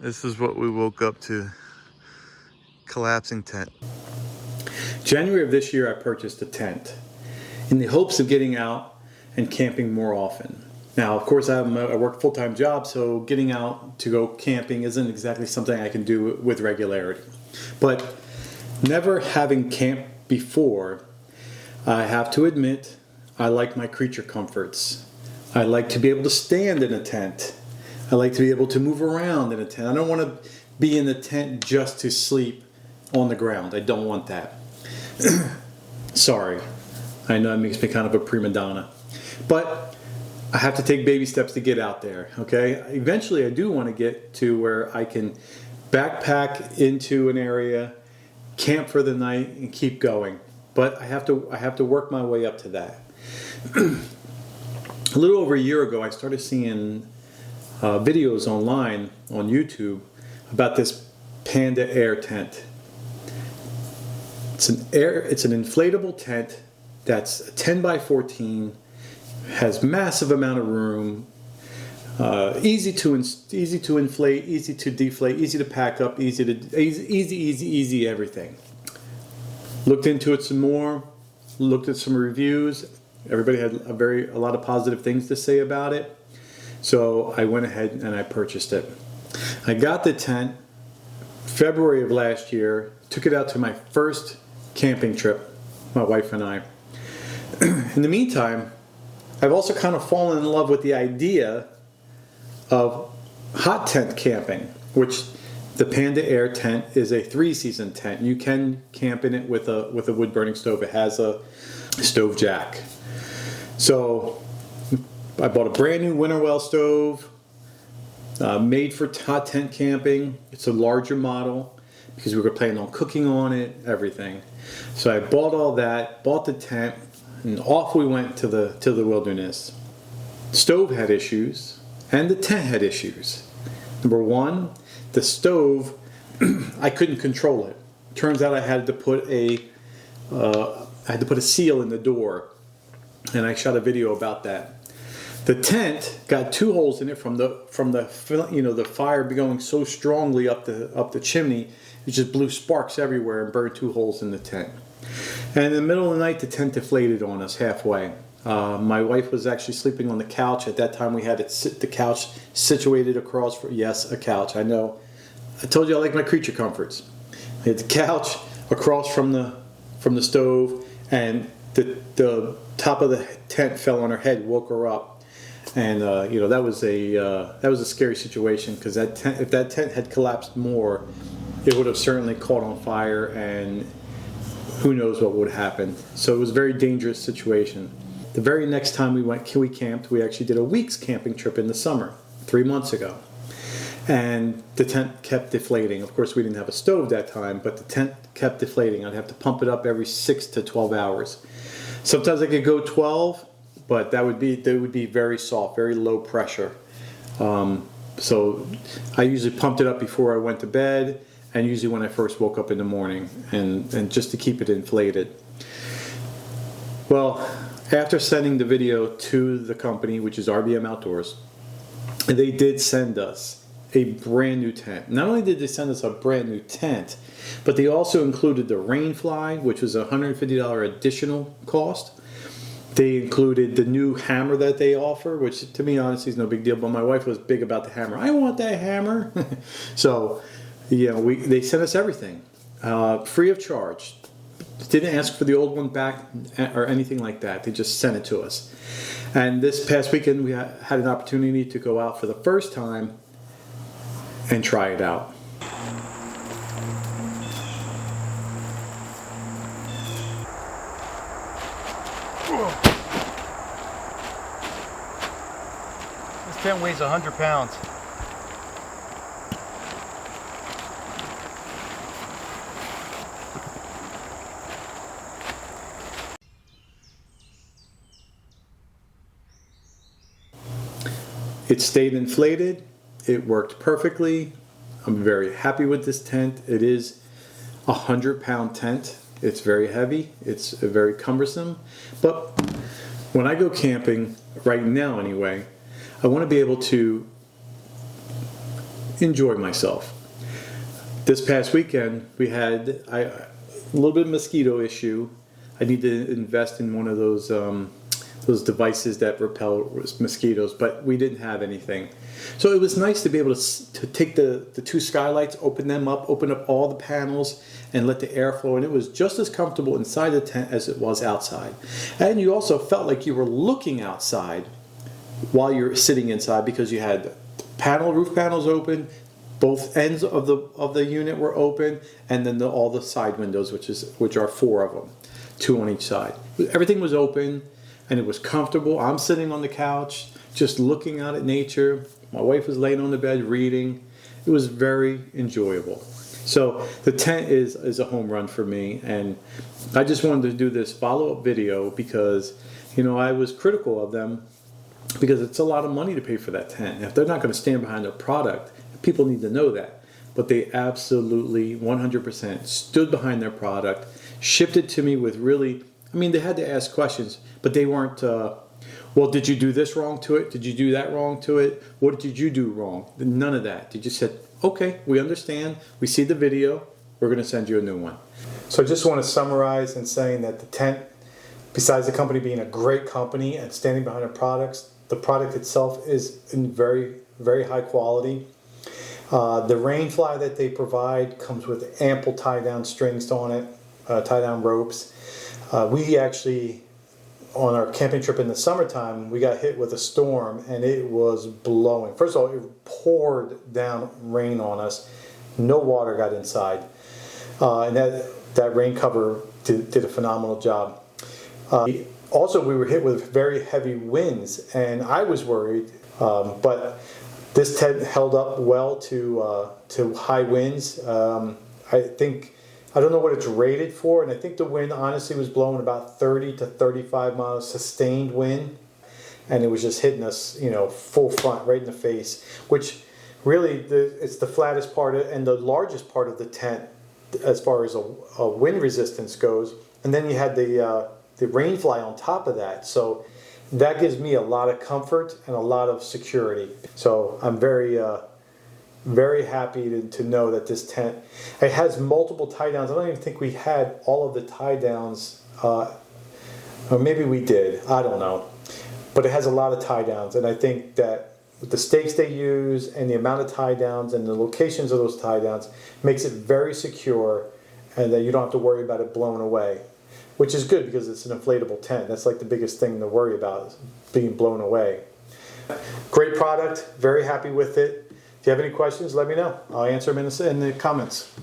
This is what we woke up to. Collapsing tent. January of this year I purchased a tent in the hopes of getting out and camping more often. Now of course I work a full-time job, so getting out to go camping isn't exactly something I can do with regularity. But never having camped before, I have to admit I like my creature comforts. I like to be able to stand in a tent. I like to be able to move around in a tent. I don't want to be in the tent just to sleep on the ground. I don't want that. Sorry. I know it makes me kind of a prima donna. But I have to take baby steps to get out there, okay? Eventually I do want to get to where I can backpack into an area, camp for the night, and keep going. But I have to work my way up to that. A little over a year ago, I started seeing videos online on YouTube about this Panda Air tent. It's an inflatable tent that's 10 by 14, has massive amount of room, easy to inflate, easy to deflate, easy to pack up, easy everything. Looked into it some more, looked at some reviews. Everybody had a lot of positive things to say about it. So I went ahead and I purchased it. I got the tent February of last year, took it out to my first camping trip, my wife and I. In the meantime, I've also kind of fallen in love with the idea of hot tent camping, which the Panda Air tent is a 3-season tent. You can camp in it with a wood burning stove. It has a stove jack. So I bought a brand new Winterwell stove, made for hot tent camping. It's a larger model because we were planning on cooking on it, everything. So I bought all that, bought the tent, and off we went to the wilderness. The stove had issues, and the tent had issues. Number one, the stove, I couldn't control it. Turns out I had to put a seal in the door, and I shot a video about that. The tent got 2 holes in it from the fire going so strongly up the chimney. It just blew sparks everywhere and burned 2 holes in the tent. And in the middle of the night, the tent deflated on us halfway. My wife was actually sleeping on the couch. At that time, we had the couch situated across yes, a couch. I know. I told you I like my creature comforts. We had the couch across from the stove, and the top of the tent fell on her head, woke her up. And that was a scary situation, because if that tent had collapsed more, it would have certainly caught on fire, and who knows what would happen. So it was a very dangerous situation. The very next time we camped, we actually did a week's camping trip in the summer, 3 months ago. And the tent kept deflating. Of course, we didn't have a stove that time, but the tent kept deflating. I'd have to pump it up every 6 to 12 hours. Sometimes I could go 12, but they would be very soft, very low pressure. So I usually pumped it up before I went to bed, and usually when I first woke up in the morning, and just to keep it inflated. Well, after sending the video to the company, which is RBM Outdoors, they did send us a brand new tent. Not only did they send us a brand new tent, but they also included the Rainfly, which was a $150 additional cost. They included the new hammer that they offer, which to me honestly is no big deal, but my wife was big about the hammer. I want that hammer. So, they sent us everything, free of charge. Didn't ask for the old one back or anything like that. They just sent it to us. And this past weekend we had an opportunity to go out for the first time and try it out. This tent weighs 100 pounds. It stayed inflated. It worked perfectly. I'm very happy with this tent. It is a 100-pound tent. It's very heavy. It's very cumbersome. But when I go camping, right now anyway, I want to be able to, enjoy myself. This past weekend, we had a little bit of mosquito issue. I need to invest in one of those devices that repel mosquitoes, but we didn't have anything. So it was nice to be able to take the two skylights, open up all the panels, and let the air flow. And it was just as comfortable inside the tent as it was outside. And you also felt like you were looking outside while you're sitting inside, because you had roof panels open, both ends of the unit were open, and then all the side windows, which are 4 of them, 2 on each side. Everything was open, and it was comfortable. I'm sitting on the couch, just looking out at nature. My wife was laying on the bed reading. It was very enjoyable. So the tent is a home run for me, and I just wanted to do this follow-up video because, I was critical of them because it's a lot of money to pay for that tent. If they're not going to stand behind their product, people need to know that. But they absolutely 100% stood behind their product, shipped it to me with really, they had to ask questions, but they weren't, well, did you do this wrong to it? Did you do that wrong to it? What did you do wrong? None of that. They just said, okay, we understand. We see the video. We're going to send you a new one. So I just want to summarize in saying that the tent, besides the company being a great company and standing behind their products, the product itself is in very, very high quality. The rain fly that they provide comes with ample tie-down strings on it, tie-down ropes. We actually, on our camping trip in the summertime, we got hit with a storm and it was blowing. First of all, it poured down rain on us. No water got inside. And that rain cover did a phenomenal job. Also, we were hit with very heavy winds, and I was worried, but this tent held up well to high winds. I don't know what it's rated for, and I think the wind honestly was blowing about 30 to 35 miles sustained wind, and it was just hitting us, full front right in the face, which really it's the flattest part and the largest part of the tent as far as a wind resistance goes. And then you had the rain fly on top of that, so that gives me a lot of comfort and a lot of security. So I'm very very happy to know that this tent, it has multiple tie downs. I don't even think we had all of the tie downs, or maybe we did, I don't know, but it has a lot of tie downs, and I think that with the stakes they use and the amount of tie downs and the locations of those tie downs makes it very secure, and that you don't have to worry about it blowing away, which is good because it's an inflatable tent. That's like the biggest thing to worry about, is being blown away. Great product, very happy with it. If you have any questions, let me know. I'll answer them in the comments.